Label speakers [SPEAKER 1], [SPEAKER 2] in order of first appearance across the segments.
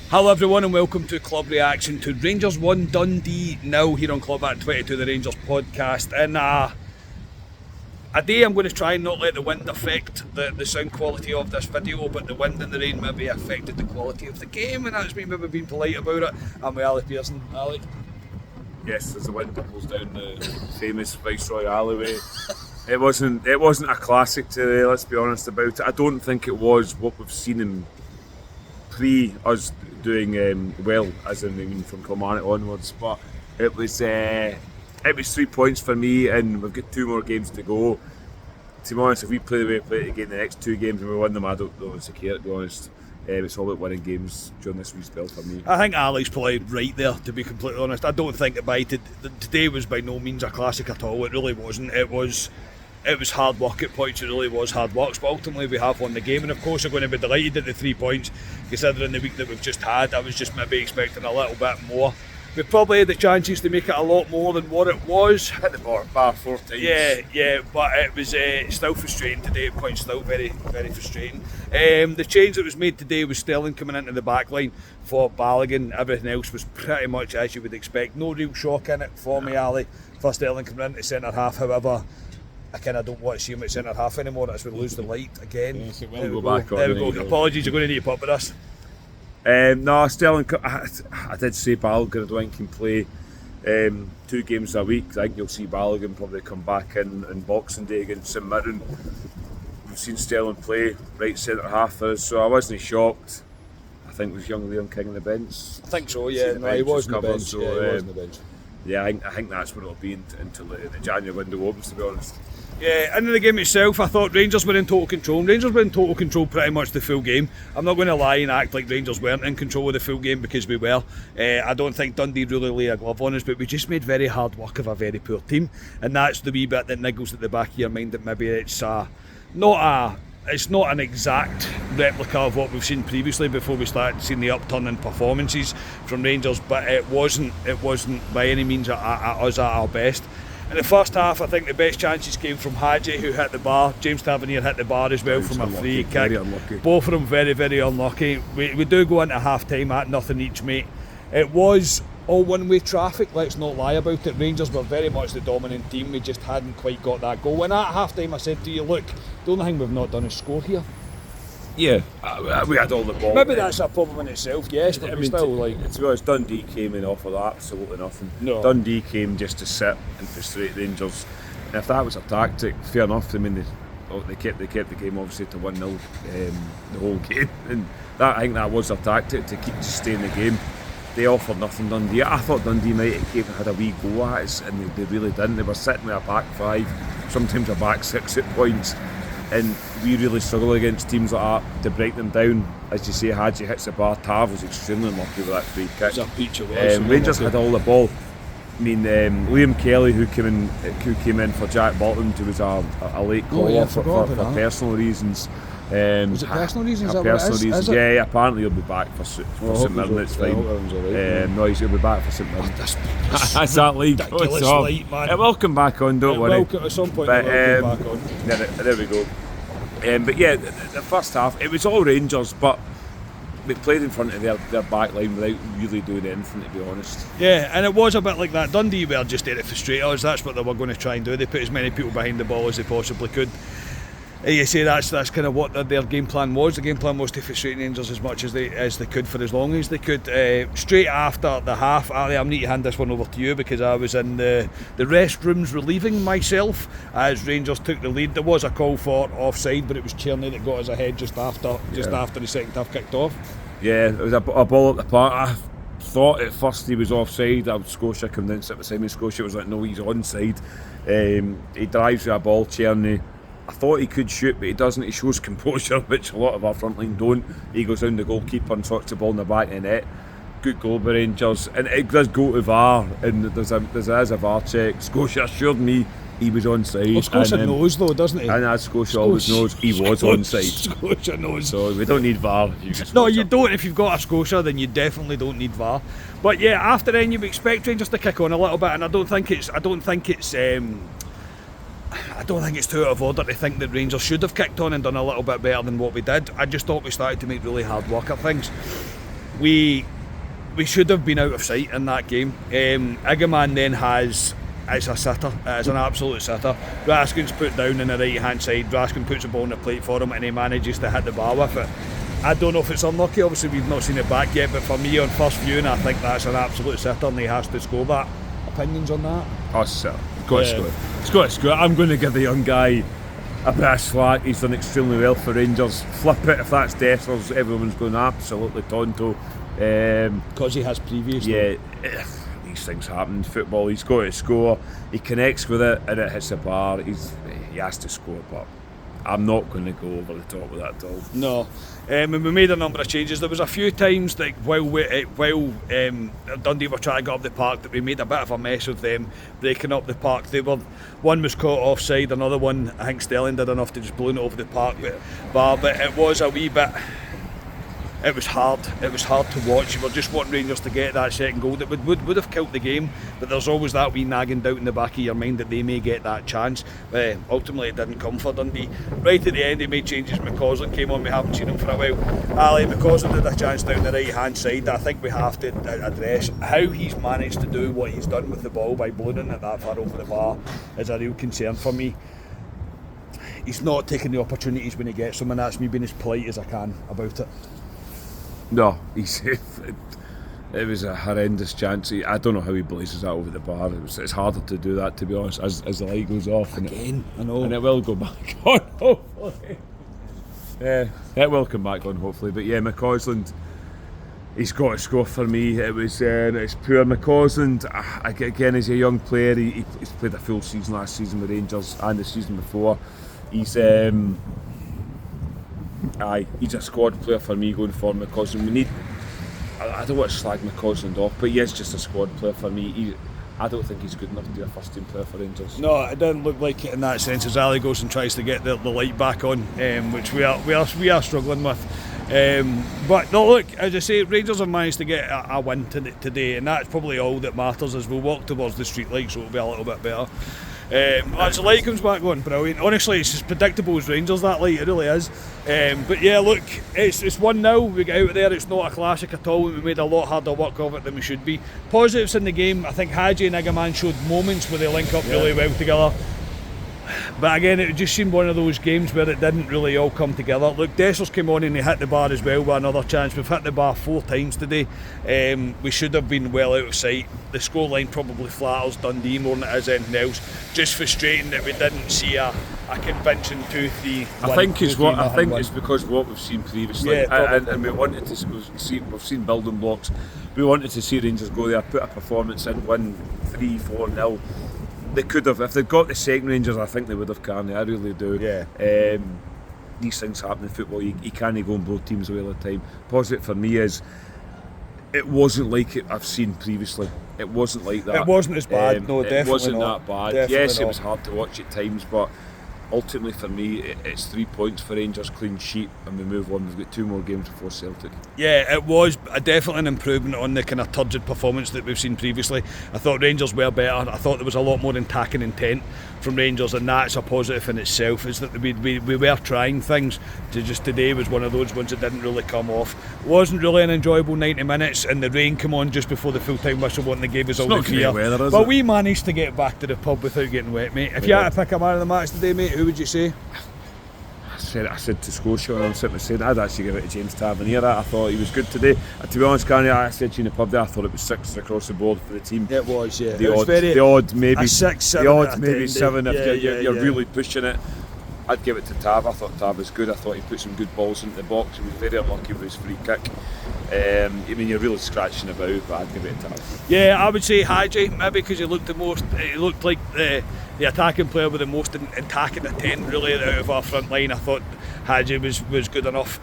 [SPEAKER 1] Hello everyone and welcome to Club Reaction to Rangers 1 Dundee 0 here on Club at 22 the Rangers podcast. And a day I'm going to try and not let the wind affect the sound quality of this video, but the wind and the rain maybe affected the quality of the game, and that's me maybe being polite about it. I'm with Ali Pearson. Ali?
[SPEAKER 2] Yes, as the wind pulls down the famous Viceroy alleyway. It wasn't a classic today, let's be honest about it. I don't think it was what we've seen in us doing well, as in from Kilmarnock onwards, but it was 3 points for me, and we've got 2 more games to go. To be honest, if we play the way we play it again the next 2 games and we win them, I don't know care, to be honest. It's all about winning games during this wee spell for me.
[SPEAKER 1] I think Ali's probably right there, to be completely honest. I don't think today was by no means a classic at all. It really wasn't. It was hard work at points, it really was hard work, but ultimately we have won the game, and of course we're going to be delighted at the 3 points, considering the week that we've just had. I was just maybe expecting a little bit more. We probably had the chances to make it a lot more than what it was.
[SPEAKER 2] Hit the bar 4 times.
[SPEAKER 1] Yeah, but it was still frustrating today at points, still very, very frustrating. The change that was made today was Sterling coming into the back line for Balogun. Everything else was pretty much as you would expect. No real shock in it for me, Ali, for Sterling coming into centre half. However, I kind of don't want to see him at centre half anymore. That's when we lose the light again.
[SPEAKER 2] Yes, it will
[SPEAKER 1] there
[SPEAKER 2] go
[SPEAKER 1] we go.
[SPEAKER 2] back on.
[SPEAKER 1] There we go. Apologies, you're going to need to put up with us.
[SPEAKER 2] No, Sterling, I did say Balogun, I don't think can play 2 games a week. I think you'll see Balogun probably come back in Boxing Day against St Mirren. We've seen Sterling play right centre half for us, so I wasn't shocked. I think it was young Liam King on the bench.
[SPEAKER 1] I think so, yeah. No, he was on the bench.
[SPEAKER 2] So,
[SPEAKER 1] yeah, he was on the bench.
[SPEAKER 2] Yeah, I think that's what it'll be until the January window opens, to be honest.
[SPEAKER 1] Yeah, into the game itself, I thought Rangers were in total control. Rangers were in total control pretty much the full game. I'm not going to lie and act like Rangers weren't in control of the full game, because we were. I don't think Dundee really lay a glove on us, but we just made very hard work of a very poor team, and that's the wee bit that niggles at the back of your mind, that maybe it's not an exact replica of what we've seen previously before we started seeing the upturn in performances from Rangers, but it wasn't by any means at us at our best. In the first half, I think the best chances came from Hadji, who hit the bar. James Tavernier hit the bar as well from a free kick. Both of them very, very unlucky. We do go into half time at nothing each, mate. It was all one-way traffic, let's not lie about it. Rangers were very much the dominant team, we just hadn't quite got that goal. And at half time I said to you, look, the only thing we've not done is score here.
[SPEAKER 2] Yeah, we had all the ball.
[SPEAKER 1] Maybe that's a problem in itself, yes, but still,
[SPEAKER 2] to be honest, Dundee came in offered absolutely nothing.
[SPEAKER 1] No.
[SPEAKER 2] Dundee came just to sit and frustrate Rangers, and if that was a tactic, fair enough. I mean, they kept the game obviously to 1-0 the whole game, and I think that was their tactic, to stay in the game. They offered nothing, Dundee. I thought Dundee might have had a wee go at us, and they really didn't. They were sitting with a back 5, sometimes a back 6 at points. And we really struggle against teams like that to break them down. As you say, Hadji hits the bar. Tav was extremely unlucky with that free kick.
[SPEAKER 1] It was a peach away.
[SPEAKER 2] Rangers had all the ball. I mean, Liam Kelly, who came in for Jack Butland, who was a late caller for personal reasons.
[SPEAKER 1] Was it personal reasons?
[SPEAKER 2] Personal reasons. Yeah, apparently he'll be back for St Mirren. It's fine. No, he'll be back for St Mirren. That's that league. It will come back on, don't worry.
[SPEAKER 1] At some point it will come back on.
[SPEAKER 2] There we go. But yeah, the first half, it was all Rangers, but we played in front of their back line without really doing anything, to be honest.
[SPEAKER 1] Yeah, and it was a bit like that. Dundee were just there to frustrate us. That's what they were going to try and do. They put as many people behind the ball as they possibly could. You say that's kind of what their game plan was. The game plan was to frustrate Rangers as much as they could for as long as they could. Straight after the half, Ali, I'm need to hand this one over to you, because I was in the restrooms relieving myself as Rangers took the lead. There was a call for offside, but it was Tierney that got us ahead just after the second half kicked off. Yeah,
[SPEAKER 2] it was a ball at the park. I thought at first he was offside. Scotia convinced it beside me. Scotia was like, no, he's onside. He drives with a ball, Tierney. I thought he could shoot, but he doesn't. He shows composure, which a lot of our front line don't. He goes down the goalkeeper and sorts the ball in the back of the net. Good goal by Rangers, and it does go to VAR, and there's a VAR check. Scotia assured me he was onside.
[SPEAKER 1] Well, Scotia knows though, doesn't he?
[SPEAKER 2] And as Scotia always knows, he was onside.
[SPEAKER 1] Scotia knows.
[SPEAKER 2] So we don't need VAR.
[SPEAKER 1] No, you don't. If you've got a Scotia, then you definitely don't need VAR. But yeah, after then you expect Rangers to kick on a little bit, and I don't think it's too out of order to think that Rangers should have kicked on and done a little bit better than what we did. I just thought we started to make really hard work of things. we should have been out of sight in that game. Igaman then it's a sitter, it's an absolute sitter. Raskin's put down on the right hand side, Raskin puts the ball on the plate for him and he manages to hit the bar with it. I don't know if it's unlucky, obviously we've not seen it back yet, but for me on first viewing I think that's an absolute sitter and he has to score that. Opinions on that?
[SPEAKER 2] Oh, sir. It's got to score. I'm going to give the young guy a bit of slack. He's done extremely well for Rangers. Flip it if that's Dessers, everyone's going absolutely tonto.
[SPEAKER 1] Because he has previously.
[SPEAKER 2] Yeah, these things happen in football. He's got to score. He connects with it and it hits the bar. He has to score, but I'm not going to go over the top with that at all.
[SPEAKER 1] No. And we made a number of changes. There was a few times that while Dundee were trying to get up the park that we made a bit of a mess of them breaking up the park. One was caught offside, another one I think Sterling did enough to just balloon it over the park but it was a wee bit. It was hard to watch. You were just wanting Rangers to get that second goal that would have killed the game, but there's always that wee nagging doubt in the back of your mind that they may get that chance. Ultimately it didn't come for Dundee. Right at the end he made changes. McCausland came on, we haven't seen him for a while. Ali McCausland had a chance down the right hand side. I think we have to address how he's managed to do what he's done with the ball by ballooning it that far over the bar is a real concern for me. He's not taking the opportunities when he gets them, and that's me being as polite as I can about it.
[SPEAKER 2] No, it was a horrendous chance. I don't know how he blazes that over the bar. It's harder to do that, to be honest, as the light goes off.
[SPEAKER 1] Again, I know.
[SPEAKER 2] And it will go back on, hopefully. It will come back on, hopefully. But yeah, McCausland, he's got to score for me. It's poor. McCausland, again, as a young player, he's played a full season last season with Rangers and the season before. He's a squad player for me going forward. McCausland, I don't want to slag McCausland off, but he is just a squad player for me. I don't think he's good enough to be a first team player for Rangers.
[SPEAKER 1] No, it doesn't look like it in that sense as Ali goes and tries to get the light back on, which we are struggling with. But no, look, as I say, Rangers have managed to get a win today, and that's probably all that matters as we walk towards the street light, so it'll be a little bit better. As the light comes back on, brilliant. Honestly, it's as predictable as Rangers, that light, it really is. But yeah, look, it's 1-0, we get out of there, it's not a classic at all, we made a lot harder work of it than we should be. Positives in the game, I think Hadji and Igaman showed moments where they link up really well together. But again, it just seemed one of those games where it didn't really all come together. Look, Dessers came on and he hit the bar as well with another chance. We've hit the bar 4 times today. We should have been well out of sight. The scoreline probably flatters Dundee more than it is anything else. Just frustrating that we didn't see a convincing 2-3
[SPEAKER 2] I think it's because of what we've seen previously, and we wanted to see. We've seen building blocks. We wanted to see Rangers go there, put a performance in, win 3-4-0. They could have, if they'd got the second Rangers, I think they would have, Carney. I really do.
[SPEAKER 1] Yeah.
[SPEAKER 2] These things happen in football. You can't go and blow teams away all the time. Positive for me is it wasn't like it I've seen previously. It wasn't like that.
[SPEAKER 1] It wasn't as bad. No, definitely
[SPEAKER 2] it wasn't
[SPEAKER 1] not.
[SPEAKER 2] that bad.
[SPEAKER 1] Definitely
[SPEAKER 2] yes,
[SPEAKER 1] not.
[SPEAKER 2] It was hard to watch at times, but ultimately for me, it's 3 points for Rangers, clean sheet, and we move on. We've got 2 more games before Celtic.
[SPEAKER 1] Yeah, it was definitely an improvement on the kind of turgid performance that we've seen previously. I thought Rangers were better. I thought there was a lot more attacking intent from Rangers, and that's a positive in itself, is that we were trying things. Just today was one of those ones that didn't really come off. It wasn't really an enjoyable 90 minutes, and the rain came on just before the full-time whistle one that gave us all the fear. But we managed to get back to the pub without getting wet, mate. If you had to pick a man of the match today, mate, who would you say?
[SPEAKER 2] I said to Scotia when I was sitting saying I'd actually give it to James Tavernier. I thought he was good today. To be honest, Carney, I said to you in the pub there, I thought it was 6 across the board for the team.
[SPEAKER 1] It was, yeah.
[SPEAKER 2] The odd maybe
[SPEAKER 1] 6, 7
[SPEAKER 2] maybe 7 if you're
[SPEAKER 1] yeah.
[SPEAKER 2] really pushing it. I'd give it to Tav. I thought Tav was good. I thought he put some good balls into the box. He was very unlucky with his free kick. I mean, you're really scratching about, but I'd give it to Tav.
[SPEAKER 1] Yeah, I would say Hadji, maybe because he looked like the attacking player with the most attacking intent really out of our front line. I thought Hadji was good enough.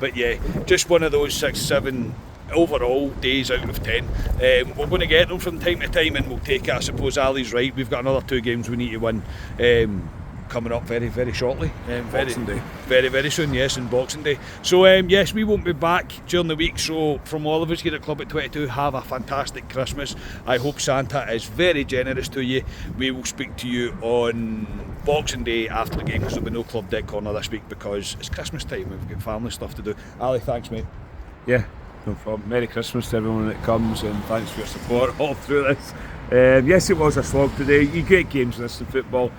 [SPEAKER 1] But yeah, just one of those 6, 7 overall days out of 10. We're going to get them from time to time and we'll take it. I suppose Ali's right. We've got another 2 games we need to win. Coming up very, very shortly.
[SPEAKER 2] Boxing Day.
[SPEAKER 1] Very, very soon, yes, in Boxing Day. So, yes, we won't be back during the week. So, from all of us here at Club at 22, have a fantastic Christmas. I hope Santa is very generous to you. We will speak to you on Boxing Day after the game, because there'll be no Club Deck Corner this week because it's Christmas time. We've got family stuff to do. Ali, thanks, mate.
[SPEAKER 2] Yeah. No problem. Merry Christmas to everyone that comes, and thanks for your support all through this. Yes, it was a slog today. You get games in this in football.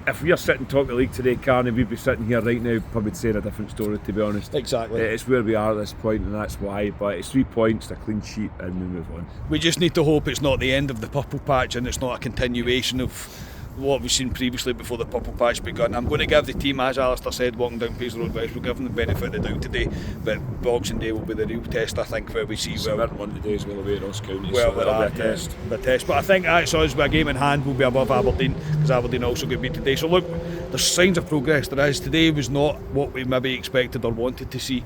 [SPEAKER 2] If we are sitting talking the league today, Carney, we'd be sitting here right now probably saying a different story, to be honest.
[SPEAKER 1] Exactly.
[SPEAKER 2] It's where we are at this point, and that's why. But it's 3 points, a clean sheet, and we move on.
[SPEAKER 1] We just need to hope it's not the end of the purple patch and it's not a continuation of what we've seen previously before the purple patch begun. I'm going to give the team, as Alistair said, walking down Paisley Road West, we'll give them the benefit of the doubt today, but Boxing Day will be the real test, I think, where we see
[SPEAKER 2] one today as well away at Ross County,
[SPEAKER 1] well,
[SPEAKER 2] so that'll be a test.
[SPEAKER 1] The test. But I think that's us with a game in hand, we'll be above Aberdeen, because Aberdeen also got beat today. So look, there's signs of progress. There is. Today was not what we maybe expected or wanted to see,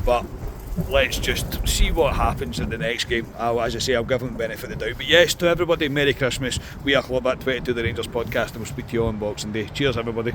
[SPEAKER 1] but let's just see what happens in the next game. As I say, I'll give them the benefit of the doubt. But yes, to everybody, Merry Christmas. We are Club at 22, the Rangers podcast, and we'll speak to you on Boxing Day. Cheers, everybody.